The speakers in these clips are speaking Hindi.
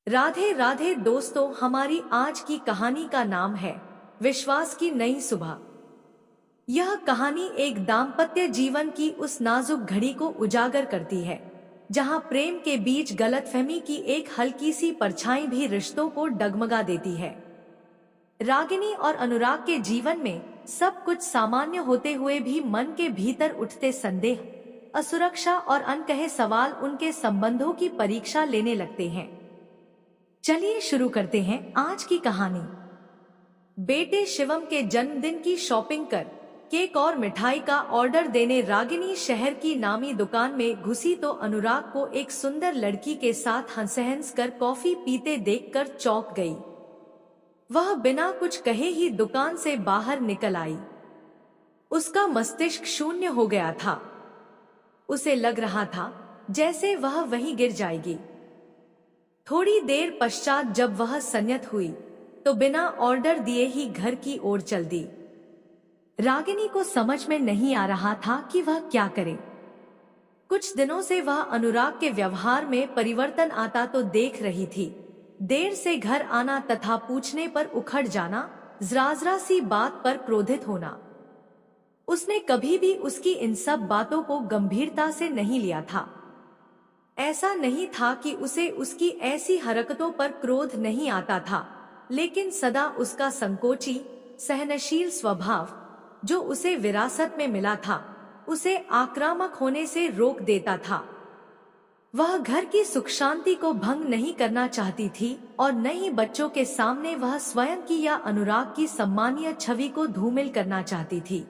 राधे राधे दोस्तों, हमारी आज की कहानी का नाम है विश्वास की नई सुबह। यह कहानी एक दाम्पत्य जीवन की उस नाजुक घड़ी को उजागर करती है जहां प्रेम के बीच गलतफहमी की एक हल्की सी परछाई भी रिश्तों को डगमगा देती है। रागिनी और अनुराग के जीवन में सब कुछ सामान्य होते हुए भी मन के भीतर उठते संदेह, असुरक्षा और अनकहे सवाल उनके संबंधों की परीक्षा लेने लगते हैं। चलिए शुरू करते हैं आज की कहानी। बेटे शिवम के जन्मदिन की शॉपिंग कर केक और मिठाई का ऑर्डर देने रागिनी शहर की नामी दुकान में घुसी तो अनुराग को एक सुंदर लड़की के साथ हंस कर कॉफी पीते देखकर चौंक गई। वह बिना कुछ कहे ही दुकान से बाहर निकल आई। उसका मस्तिष्क शून्य हो गया था। उसे लग रहा था जैसे वह वहीं गिर जाएगी। थोड़ी देर पश्चात जब वह संयत हुई तो बिना ऑर्डर दिए ही घर की ओर चल दी। रागिनी को समझ में नहीं आ रहा था कि वह क्या करे। कुछ दिनों से वह अनुराग के व्यवहार में परिवर्तन आता तो देख रही थी। देर से घर आना तथा पूछने पर उखड़ जाना, जरा सी बात पर क्रोधित होना। उसने कभी भी उसकी इन सब बातों को गंभीरता से नहीं लिया था। ऐसा नहीं था कि उसे उसकी ऐसी हरकतों पर क्रोध नहीं आता था, लेकिन सदा उसका संकोची सहनशील स्वभाव जो उसे विरासत में मिला था उसे आक्रामक होने से रोक देता था। वह घर की सुख शांति को भंग नहीं करना चाहती थी और न ही बच्चों के सामने वह स्वयं की या अनुराग की सम्मानीय छवि को धूमिल करना चाहती थी।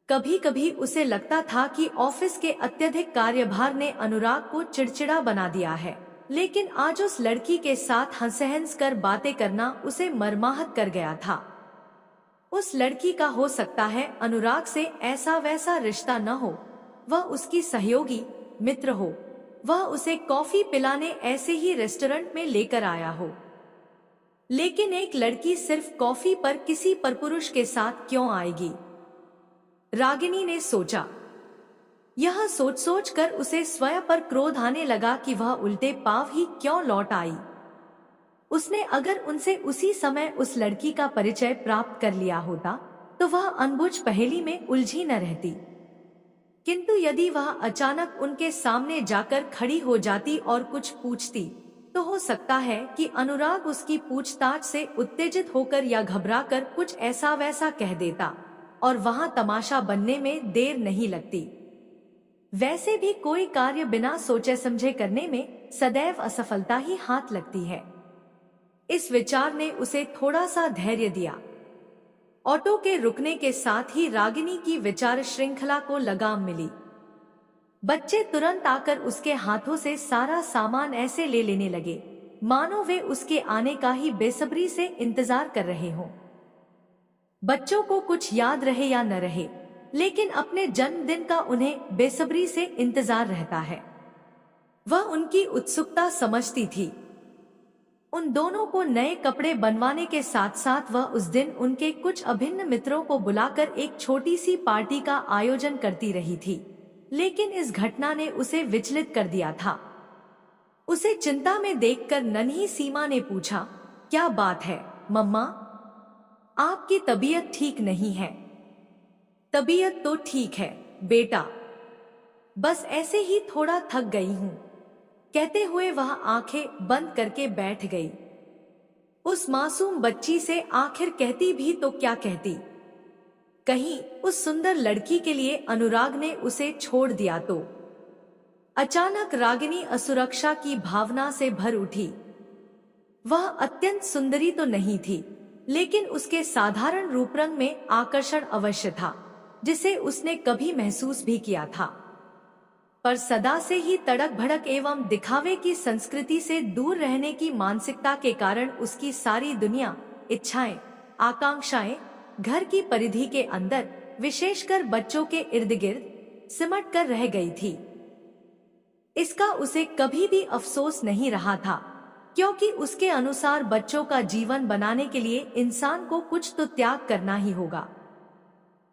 कभी कभी उसे लगता था कि ऑफिस के अत्यधिक कार्यभार ने अनुराग को चिड़चिड़ा बना दिया है, लेकिन आज उस लड़की के साथ हंस कर बातें करना उसे मर्माहत कर गया था। उस लड़की का हो सकता है अनुराग से ऐसा वैसा रिश्ता न हो, वह उसकी सहयोगी मित्र हो, वह उसे कॉफी पिलाने ऐसे ही रेस्टोरेंट में लेकर आया हो। लेकिन एक लड़की सिर्फ कॉफी पर किसी परपुरुष के साथ क्यों आएगी? रागिनी ने सोचा। यह सोच सोच कर उसे स्वयं पर क्रोध आने लगा कि वह उल्टे पांव ही क्यों लौट आई। उसने अगर उनसे उसी समय उस लड़की का परिचय प्राप्त कर लिया होता तो वह अनबुझ पहेली में उलझी न रहती। किंतु यदि वह अचानक उनके सामने जाकर खड़ी हो जाती और कुछ पूछती तो हो सकता है कि अनुराग उसकी पूछताछ से उत्तेजित होकर या घबराकर कुछ ऐसा वैसा कह देता और वहां तमाशा बनने में देर नहीं लगती। वैसे भी कोई कार्य बिना सोचे समझे करने में सदैव असफलता ही हाथ लगती है। इस विचार ने उसे थोड़ा सा धैर्य दिया। ऑटो के रुकने के साथ ही रागिनी की विचार श्रृंखला को लगाम मिली। बच्चे तुरंत आकर उसके हाथों से सारा सामान ऐसे ले लेने लगे मानो वे उसके आने का ही बेसब्री से इंतजार कर रहे हों। बच्चों को कुछ याद रहे या न रहे, लेकिन अपने जन्मदिन का उन्हें बेसब्री से इंतजार रहता है। वह उनकी उत्सुकता समझती थी। उन दोनों को नए कपड़े बनवाने के साथ साथ वह उस दिन उनके कुछ अभिन्न मित्रों को बुलाकर एक छोटी सी पार्टी का आयोजन करती रही थी, लेकिन इस घटना ने उसे विचलित कर दिया था। उसे चिंता में देखकर नन्ही सीमा ने पूछा, क्या बात है मम्मा? आपकी तबीयत ठीक नहीं है? तबीयत तो ठीक है बेटा, बस ऐसे ही थोड़ा थक गई हूँ, कहते हुए वह आंखें बंद करके बैठ गई। उस मासूम बच्ची से आखिर कहती भी तो क्या कहती? कहीं उस सुंदर लड़की के लिए अनुराग ने उसे छोड़ दिया तो? अचानक रागिनी असुरक्षा की भावना से भर उठी। वह अत्यंत सुंदरी तो नहीं थी, लेकिन उसके साधारण रूपरंग में आकर्षण अवश्य था, जिसे उसने कभी महसूस भी किया था। पर सदा से ही तड़क भड़क एवं दिखावे की संस्कृति से दूर रहने की मानसिकता के कारण उसकी सारी दुनिया, इच्छाएं, आकांक्षाएं घर की परिधि के अंदर, विशेषकर बच्चों के इर्द गिर्द सिमट कर रह गई थी। इसका उसे कभी भी अफसोस नहीं रहा था, क्योंकि उसके अनुसार बच्चों का जीवन बनाने के लिए इंसान को कुछ तो त्याग करना ही होगा।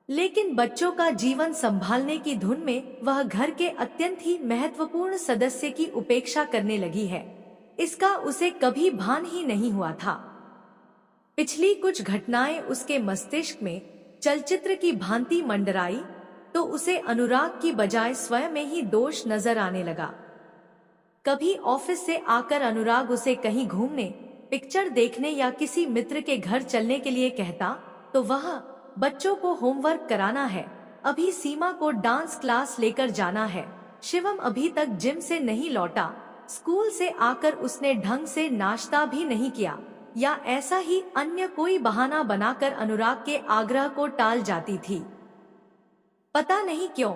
लेकिन बच्चों का जीवन संभालने की धुन में वह घर के अत्यंत ही महत्वपूर्ण सदस्य की उपेक्षा करने लगी है। इसका उसे कभी भान ही नहीं हुआ था। पिछली कुछ घटनाएं उसके मस्तिष्क में चलचित्र की भांति मंडराई तो उसे अनुराग की बजाय स्वयं में ही दोष नजर आने लगा। कभी ऑफिस से आकर अनुराग उसे कहीं घूमने, पिक्चर देखने या किसी मित्र के घर चलने के लिए कहता तो वह बच्चों को होमवर्क कराना है, अभी सीमा को डांस क्लास लेकर जाना है, शिवम अभी तक जिम से नहीं लौटा, स्कूल से आकर उसने ढंग से नाश्ता भी नहीं किया, या ऐसा ही अन्य कोई बहाना बनाकर अनुराग के आग्रह को टाल जाती थी। पता नहीं क्यों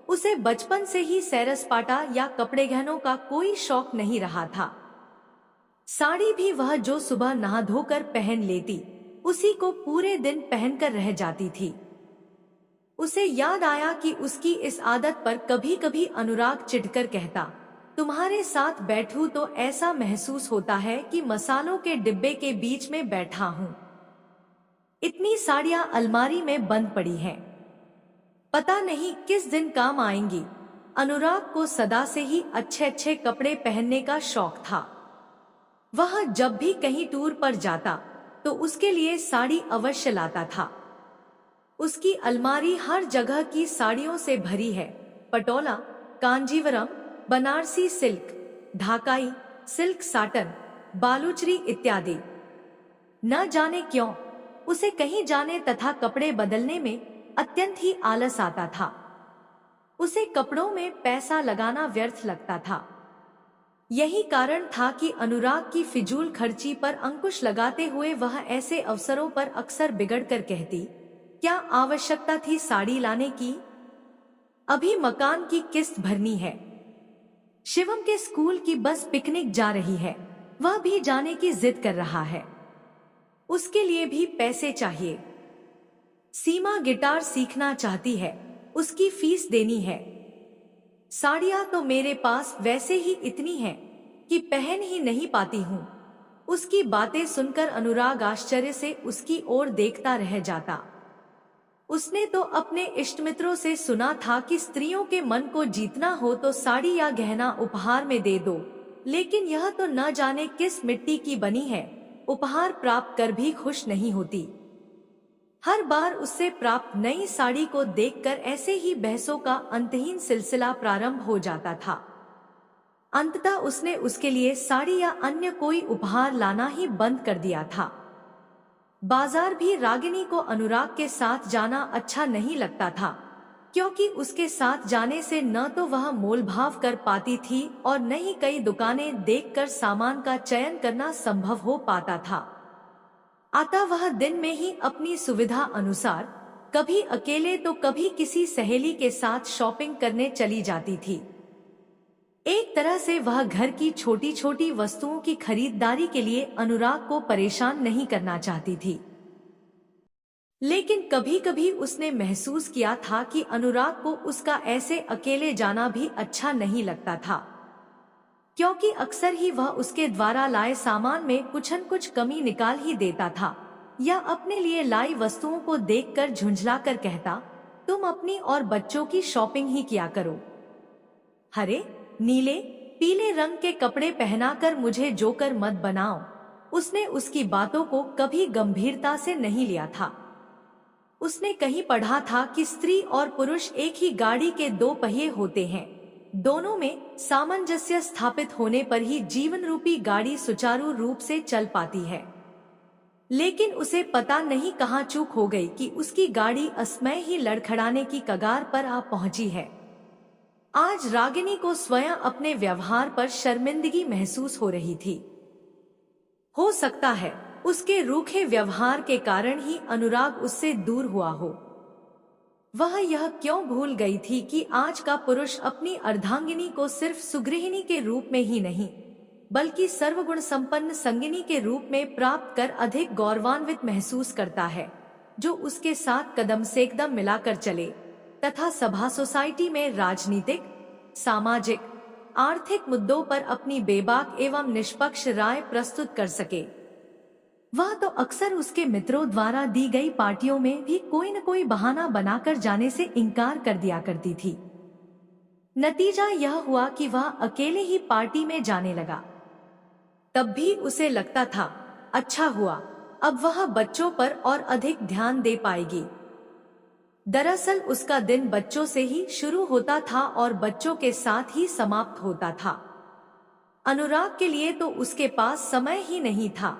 उसे बचपन से ही सैर सपाटा या कपड़े गहनों का कोई शौक नहीं रहा था। साड़ी भी वह जो सुबह नहा धोकर पहन लेती उसी को पूरे दिन पहनकर रह जाती थी। उसे याद आया कि उसकी इस आदत पर कभी कभी अनुराग चिढ़कर कहता, तुम्हारे साथ बैठूं तो ऐसा महसूस होता है कि मसालों के डिब्बे के बीच में बैठा हूं। इतनी साड़ियां अलमारी में बंद पड़ी हैं, पता नहीं किस दिन काम आएंगी। अनुराग को सदा से ही अच्छे अच्छे कपड़े पहनने का शौक था। वह जब भी कहीं टूर पर जाता तो उसके लिए साड़ी अवश्य लाता था। उसकी अलमारी हर जगह की साड़ियों से भरी है, patola, Kanjeevaram, Banarasi silk, Dhakai, silk satin, Baluchari इत्यादि। न जाने क्यों उसे कहीं जाने तथा कपड़े बदलने में अत्यंत ही आलस आता था। उसे कपड़ों में पैसा लगाना व्यर्थ लगता था। यही कारण था कि अनुराग की फिजूल खर्ची पर अंकुश लगाते हुए वह ऐसे अवसरों पर अक्सर बिगड़कर कहती, क्या आवश्यकता थी साड़ी लाने की, अभी मकान की किस्त भरनी है, शिवम के स्कूल की बस पिकनिक जा रही है, वह भी जाने की जिद कर रहा है, उसके लिए भी पैसे चाहिए, सीमा गिटार सीखना चाहती है, उसकी फीस देनी है, साड़ियां तो मेरे पास वैसे ही इतनी हैं कि पहन ही नहीं पाती हूँ। उसकी बातें सुनकर अनुराग आश्चर्य से उसकी ओर देखता रह जाता। उसने तो अपने इष्टमित्रों से सुना था कि स्त्रियों के मन को जीतना हो तो साड़ी या गहना उपहार में दे दो, लेकिन यह तो न जाने किस मिट्टी की बनी है, उपहार प्राप्त कर भी खुश नहीं होती। हर बार उससे प्राप्त नई साड़ी को देखकर ऐसे ही बहसों का अंतहीन सिलसिला प्रारंभ हो जाता था। अंततः उसने उसके लिए साड़ी या अन्य कोई उपहार लाना ही बंद कर दिया था। बाजार भी रागिनी को अनुराग के साथ जाना अच्छा नहीं लगता था, क्योंकि उसके साथ जाने से न तो वह मोलभाव कर पाती थी और न ही कई दुकानें देखकर सामान का चयन करना संभव हो पाता था। अतः वह दिन में ही अपनी सुविधा अनुसार कभी अकेले तो कभी किसी सहेली के साथ शॉपिंग करने चली जाती थी। एक तरह से वह घर की छोटी छोटी वस्तुओं की खरीदारी के लिए अनुराग को परेशान नहीं करना चाहती थी, लेकिन कभी कभी उसने महसूस किया था कि अनुराग को उसका ऐसे अकेले जाना भी अच्छा नहीं लगता था, क्योंकि अक्सर ही वह उसके द्वारा लाए सामान में कुछ न कुछ कमी निकाल ही देता था, या अपने लिए लाई वस्तुओं को देखकर झुंझलाकर कहता, तुम अपनी और बच्चों की शॉपिंग ही किया करो, हरे नीले पीले रंग के कपड़े पहनाकर मुझे जोकर मत बनाओ। उसने उसकी बातों को कभी गंभीरता से नहीं लिया था। उसने कहीं पढ़ा था कि स्त्री और पुरुष एक ही गाड़ी के दो पहिए होते हैं, दोनों में सामंजस्य स्थापित होने पर ही जीवन रूपी गाड़ी सुचारू रूप से चल पाती है। लेकिन उसे पता नहीं कहाँ चूक हो गई कि उसकी गाड़ी असमय ही लड़खड़ाने की कगार पर आ पहुंची है। आज रागिनी को स्वयं अपने व्यवहार पर शर्मिंदगी महसूस हो रही थी। हो सकता है उसके रूखे व्यवहार के कारण ही अनुराग उससे दूर हुआ हो। वह यह क्यों भूल गई थी कि आज का पुरुष अपनी अर्धांगिनी को सिर्फ सुगृहिणी के रूप में ही नहीं, बल्कि सर्वगुण संपन्न संगिनी के रूप में प्राप्त कर अधिक गौरवान्वित महसूस करता है, जो उसके साथ कदम से कदम मिलाकर चले तथा सभा सोसाइटी में राजनीतिक, सामाजिक, आर्थिक मुद्दों पर अपनी बेबाक एवं निष्पक्ष राय प्रस्तुत कर सके। वह तो अक्सर उसके मित्रों द्वारा दी गई पार्टियों में भी कोई न कोई बहाना बनाकर जाने से इनकार कर दिया करती थी। नतीजा यह हुआ कि वह अकेले ही पार्टी में जाने लगा। तब भी उसे लगता था, अच्छा हुआ, अब वह बच्चों पर और अधिक ध्यान दे पाएगी। दरअसल उसका दिन बच्चों से ही शुरू होता था और बच्चों के साथ ही समाप्त होता था। अनुराग के लिए तो उसके पास समय ही नहीं था।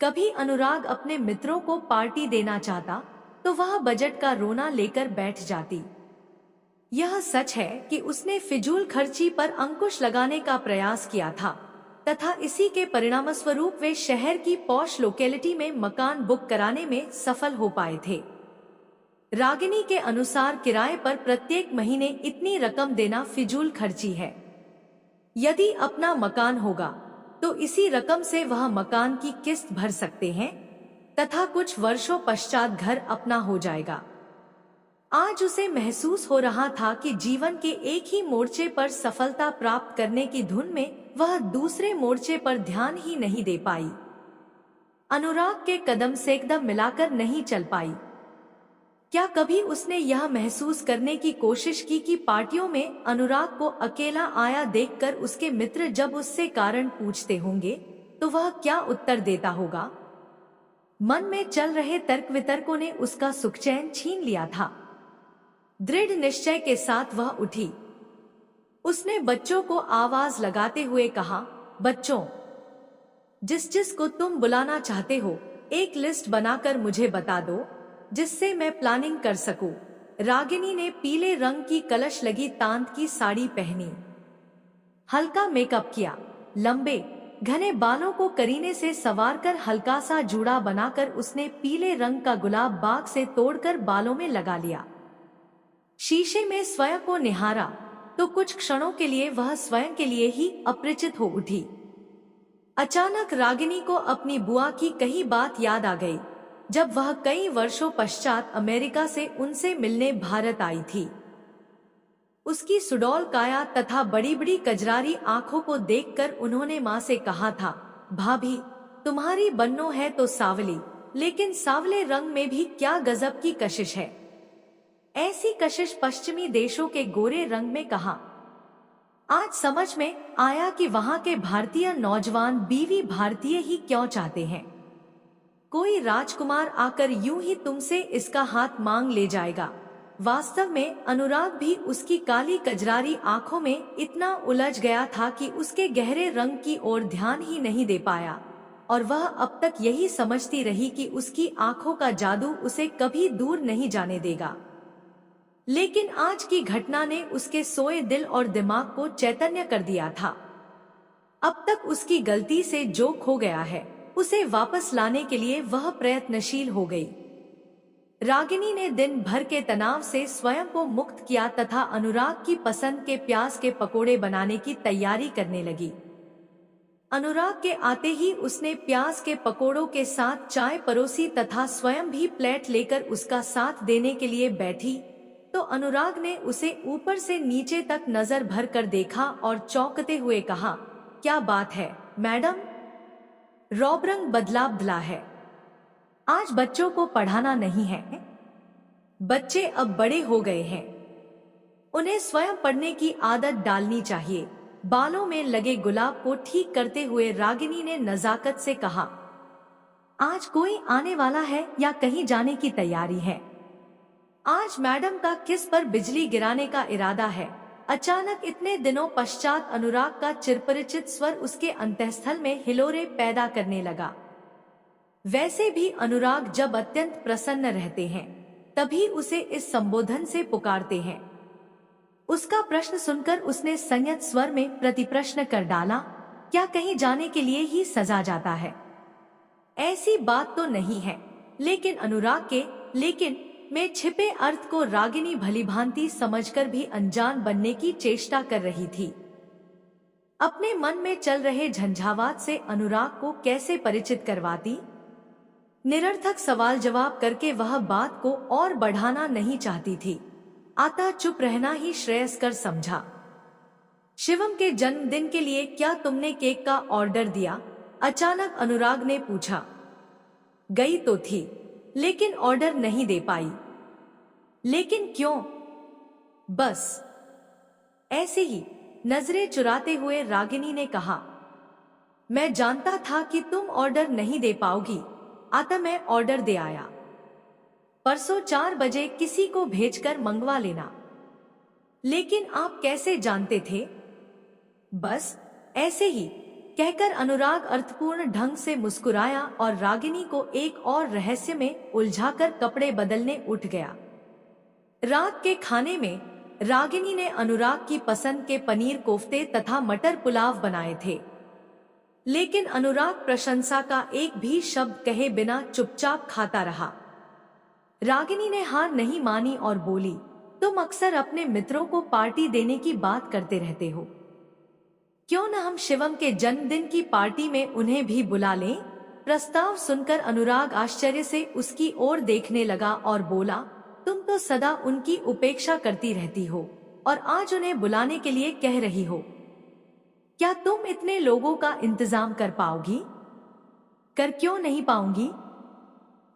कभी अनुराग अपने मित्रों को पार्टी देना चाहता तो वह बजट का रोना लेकर बैठ जाती। यह सच है कि उसने फिजूल खर्ची पर अंकुश लगाने का प्रयास किया था तथा इसी के परिणामस्वरूप वे शहर की पॉश लोकेलिटी में मकान बुक कराने में सफल हो पाए थे। रागिनी के अनुसार किराए पर प्रत्येक महीने इतनी रकम देना फिजूल खर्ची है। यदि अपना मकान होगा तो इसी रकम से वह मकान की किस्त भर सकते हैं तथा कुछ वर्षों पश्चात घर अपना हो जाएगा। आज उसे महसूस हो रहा था कि जीवन के एक ही मोर्चे पर सफलता प्राप्त करने की धुन में वह दूसरे मोर्चे पर ध्यान ही नहीं दे पाई। अनुराग के कदम से एकदम मिलाकर नहीं चल पाई। क्या कभी उसने यह महसूस करने की कोशिश की कि पार्टियों में अनुराग को अकेला आया देखकर उसके मित्र जब उससे कारण पूछते होंगे तो वह क्या उत्तर देता होगा? मन में चल रहे तर्क वितर्कों ने उसका सुखचैन छीन लिया था। दृढ़ निश्चय के साथ वह उठी। उसने बच्चों को आवाज लगाते हुए कहा, बच्चों, जिस जिस को तुम बुलाना चाहते हो एक लिस्ट बनाकर मुझे बता दो जिससे मैं प्लानिंग कर सकूं। रागिनी ने पीले रंग की कलश लगी तांत की साड़ी पहनी, हल्का मेकअप किया, लंबे घने बालों को करीने से संवारकर हल्का सा जूड़ा बनाकर उसने पीले रंग का गुलाब बाग से तोड़कर बालों में लगा लिया। शीशे में स्वयं को निहारा तो कुछ क्षणों के लिए वह स्वयं के लिए ही अपरिचित हो उठी। अचानक रागिनी को अपनी बुआ की कही बात याद आ गई जब वह कई वर्षों पश्चात अमेरिका से उनसे मिलने भारत आई थी। उसकी सुडौल काया तथा बड़ी बड़ी कजरारी आंखों को देखकर उन्होंने माँ से कहा था, भाभी, तुम्हारी बन्नो है तो सावली, लेकिन सावले रंग में भी क्या गजब की कशिश है। ऐसी कशिश पश्चिमी देशों के गोरे रंग में कहाँ। आज समझ में आया कि वहाँ के भारतीय नौजवान बीवी भारतीय ही क्यों चाहते हैं। कोई राजकुमार आकर यूं ही तुमसे इसका हाथ मांग ले जाएगा। वास्तव में अनुराग भी उसकी काली कजरारी आंखों में इतना उलझ गया था कि उसके गहरे रंग की ओर ध्यान ही नहीं दे पाया और वह अब तक यही समझती रही कि उसकी आंखों का जादू उसे कभी दूर नहीं जाने देगा। लेकिन आज की घटना ने उसके सोए दिल और दिमाग को चैतन्य कर दिया था। अब तक उसकी गलती से जो खो गया है उसे वापस लाने के लिए वह प्रयत्नशील हो गई। रागिनी ने दिन भर के तनाव से स्वयं को मुक्त किया तथा अनुराग की पसंद के प्याज के पकोड़े बनाने की तैयारी करने लगी। अनुराग के आते ही उसने प्याज के पकोड़ों के साथ चाय परोसी तथा स्वयं भी प्लेट लेकर उसका साथ देने के लिए बैठी तो अनुराग ने उसे ऊपर से नीचे तक नजर भर कर देखा और चौंकते हुए कहा, क्या बात है मैडम, रौब रंग बदला बदला है। आज बच्चों को पढ़ाना नहीं है? बच्चे अब बड़े हो गए हैं, उन्हें स्वयं पढ़ने की आदत डालनी चाहिए। बालों में लगे गुलाब को ठीक करते हुए रागिनी ने नजाकत से कहा, आज कोई आने वाला है या कहीं जाने की तैयारी है? आज मैडम का किस पर बिजली गिराने का इरादा है? अचानक इतने दिनों पश्चात अनुराग का चिरपरिचित स्वर उसके अंतःस्थल में हिलोरे पैदा करने लगा। वैसे भी अनुराग जब अत्यंत प्रसन्न रहते हैं तभी उसे इस संबोधन से पुकारते हैं। उसका प्रश्न सुनकर उसने संयत स्वर में प्रतिप्रश्न कर डाला, क्या कहीं जाने के लिए ही सजा जाता है? ऐसी बात तो नहीं है। लेकिन अनुराग के लेकिन में छिपे अर्थ को रागिनी भलीभांति समझकर भी अनजान बनने की चेष्टा कर रही थी। अपने मन में चल रहे झंझावात से अनुराग को कैसे परिचित करवाती? निरर्थक सवाल जवाब करके वह बात को और बढ़ाना नहीं चाहती थी, अतः चुप रहना ही श्रेयस्कर समझा। शिवम के जन्मदिन के लिए क्या तुमने केक का ऑर्डर दिया? अचानक अनुराग ने पूछा। गई तो थी लेकिन ऑर्डर नहीं दे पाई। लेकिन क्यों? बस ऐसे ही, नजरें चुराते हुए रागिनी ने कहा। मैं जानता था कि तुम ऑर्डर नहीं दे पाओगी, अतः मैं ऑर्डर दे आया। परसों 4 बजे किसी को भेजकर मंगवा लेना। लेकिन आप कैसे जानते थे? बस ऐसे ही, कहकर अनुराग अर्थपूर्ण ढंग से मुस्कुराया और रागिनी को एक और रहस्य में उलझाकर कपड़े बदलने उठ गया। रात के खाने में रागिनी ने अनुराग की पसंद के पनीर कोफ्ते तथा मटर पुलाव बनाए थे। लेकिन अनुराग प्रशंसा का एक भी शब्द कहे बिना चुपचाप खाता रहा। रागिनी ने हार नहीं मानी और बोली, तुम अक्सर अपने मित्रों को पार्टी देने की बात करते रहते हो, क्यों न हम शिवम के जन्मदिन की पार्टी में उन्हें भी बुला लें? प्रस्ताव सुनकर अनुराग आश्चर्य से उसकी ओर देखने लगा और बोला, तुम तो सदा उनकी उपेक्षा करती रहती हो और आज उन्हें बुलाने के लिए कह रही हो। क्या तुम इतने लोगों का इंतजाम कर पाओगी? कर क्यों नहीं पाऊंगी?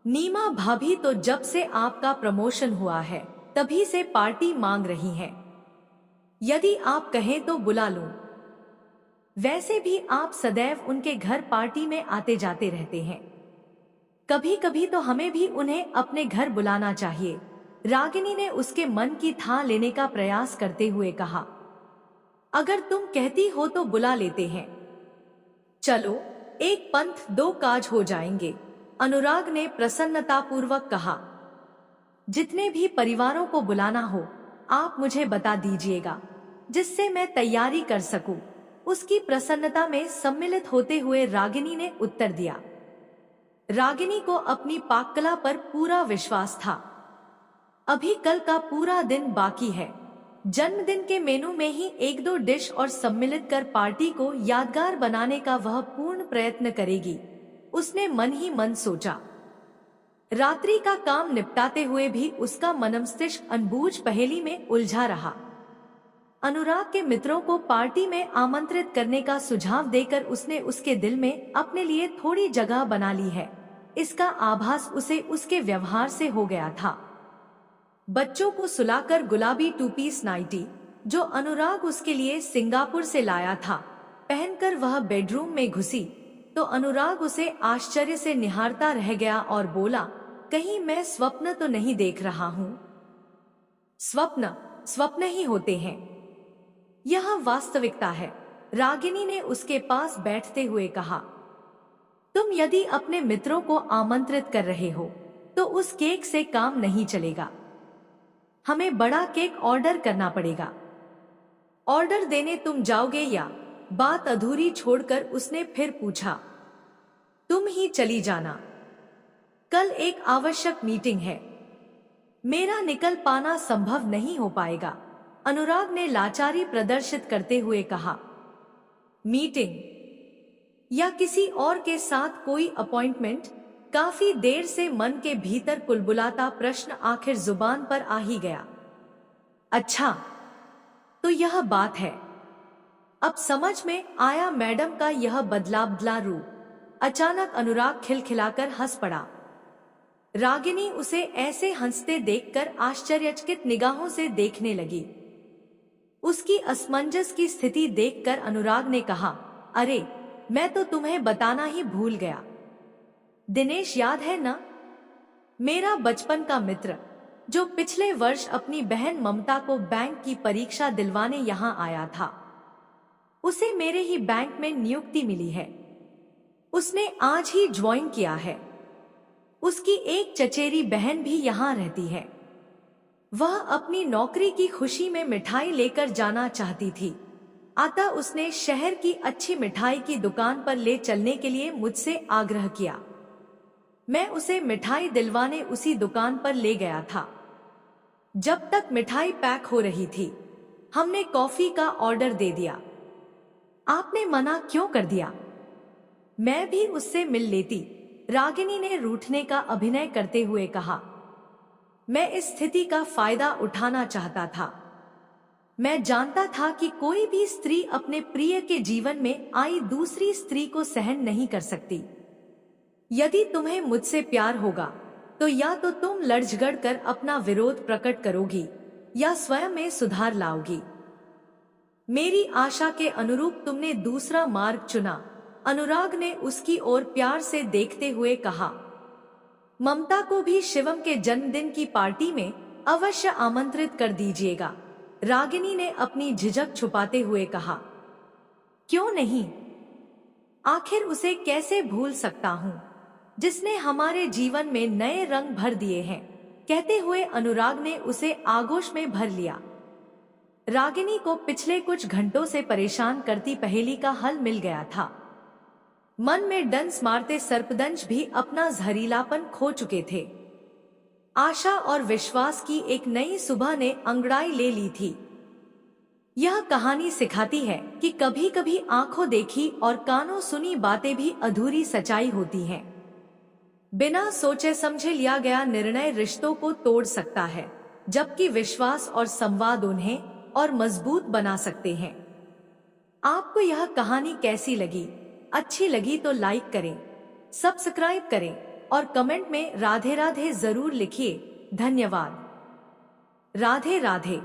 नीमा भाभी तो जब से आपका प्रमोशन हुआ है तभी से पार्टी मांग रही हैं। यदि आप कहें तो बुला लूं। वैसे भी आप सदैव उनके घर पार्टी में आते जाते रहते हैं, कभी कभी तो हमें भी उन्हें अपने घर बुलाना चाहिए। रागिनी ने उसके मन की थाह लेने का प्रयास करते हुए कहा, अगर तुम कहती हो तो बुला लेते हैं। चलो, एक पंथ दो काज हो जाएंगे, अनुराग ने प्रसन्नतापूर्वक कहा। जितने भी परिवारों को बुलाना हो आप मुझे बता दीजिएगा, जिससे मैं तैयारी कर सकूं। उसकी प्रसन्नता में सम्मिलित होते हुए रागिनी ने उत्तर दिया। रागिनी को अपनी पाककला पर पूरा विश्वास था। अभी कल का पूरा दिन बाकी है। जन्मदिन के मेनू में ही 1-2 डिश और सम्मिलित कर पार्टी को यादगार बनाने का वह पूर्ण प्रयत्न करेगी, उसने मन ही मन सोचा। रात्रि का काम निपटाते हुए भी उसका मनमस्तिष्क अनबूझ पहेली में उलझा रहा। अनुराग के मित्रों को पार्टी में आमंत्रित करने का सुझाव देकर उसने उसके दिल में अपने लिए थोड़ी जगह बना ली है, इसका आभास उसे उसके व्यवहार से हो गया था। बच्चों को सुलाकर गुलाबी 2-पीस नाइटी, जो अनुराग उसके लिए सिंगापुर से लाया था, पहनकर वह बेडरूम में घुसी तो अनुराग उसे आश्चर्य से निहारता रह गया और बोला, कहीं मैं स्वप्न तो नहीं देख रहा हूँ? स्वप्न स्वप्न ही होते हैं, यह वास्तविकता है, रागिनी ने उसके पास बैठते हुए कहा। तुम यदि अपने मित्रों को आमंत्रित कर रहे हो तो उस केक से काम नहीं चलेगा, हमें बड़ा केक ऑर्डर करना पड़ेगा। ऑर्डर देने तुम जाओगे या? बात अधूरी छोड़कर उसने फिर पूछा। तुम ही चली जाना, कल एक आवश्यक मीटिंग है, मेरा निकल पाना संभव नहीं हो पाएगा, अनुराग ने लाचारी प्रदर्शित करते हुए कहा। मीटिंग या किसी और के साथ कोई अपॉइंटमेंट? काफी देर से मन के भीतर कुलबुलाता प्रश्न आखिर जुबान पर आ ही गया। अच्छा, तो यह बात है। अब समझ में आया मैडम का यह बदला रूप। अचानक अनुराग खिलखिलाकर हंस पड़ा। रागिनी उसे ऐसे हंसते देखकर आश्चर्यचकित निगाहों से देखने लगी। उसकी असमंजस की स्थिति देखकर अनुराग ने कहा, अरे मैं तो तुम्हें बताना ही भूल गया। दिनेश याद है ना, मेरा बचपन का मित्र, जो पिछले वर्ष अपनी बहन ममता को बैंक की परीक्षा दिलवाने यहाँ आया था। उसे मेरे ही बैंक में नियुक्ति मिली है, उसने आज ही ज्वाइन किया है। उसकी एक चचेरी बहन भी यहाँ रहती है। वह अपनी नौकरी की खुशी में मिठाई लेकर जाना चाहती थी, अतः उसने शहर की अच्छी मिठाई की दुकान पर ले चलने के लिए मुझसे आग्रह किया। मैं उसे मिठाई दिलवाने उसी दुकान पर ले गया था। जब तक मिठाई पैक हो रही थी, हमने कॉफी का ऑर्डर दे दिया। आपने मना क्यों कर दिया? मैं भी उससे मिल लेती, रागिनी ने रूठने का अभिनय करते हुए कहा। मैं इस स्थिति का फायदा उठाना चाहता था। मैं जानता था कि कोई भी स्त्री अपने प्रिय के जीवन में आई दूसरी स्त्री को सहन नहीं कर सकती। यदि तुम्हें मुझसे प्यार होगा तो या तो तुम लड़झगड़ कर अपना विरोध प्रकट करोगी या स्वयं में सुधार लाओगी। मेरी आशा के अनुरूप तुमने दूसरा मार्ग चुना, अनुराग ने उसकी ओर प्यार से देखते हुए कहा। ममता को भी शिवम के जन्मदिन की पार्टी में अवश्य आमंत्रित कर दीजिएगा, रागिनी ने अपनी झिझक छुपाते हुए कहा। क्यों नहीं, आखिर उसे कैसे भूल सकता हूँ, जिसने हमारे जीवन में नए रंग भर दिए हैं, कहते हुए अनुराग ने उसे आगोश में भर लिया। रागिनी को पिछले कुछ घंटों से परेशान करती पहेली का हल मिल गया था। मन में डंस मारते सर्पदंश भी अपना जहरीलापन खो चुके थे। आशा और विश्वास की एक नई सुबह ने अंगड़ाई ले ली थी। यह कहानी सिखाती है कि कभी कभी आंखों देखी और कानों सुनी बातें भी अधूरी सच्चाई होती हैं। बिना सोचे समझे लिया गया निर्णय रिश्तों को तोड़ सकता है, जबकि विश्वास और संवाद उन्हें और मजबूत बना सकते हैं। आपको यह कहानी कैसी लगी? अच्छी लगी तो लाइक करें, सब्सक्राइब करें और कमेंट में राधे राधे जरूर लिखिए। धन्यवाद। राधे राधे।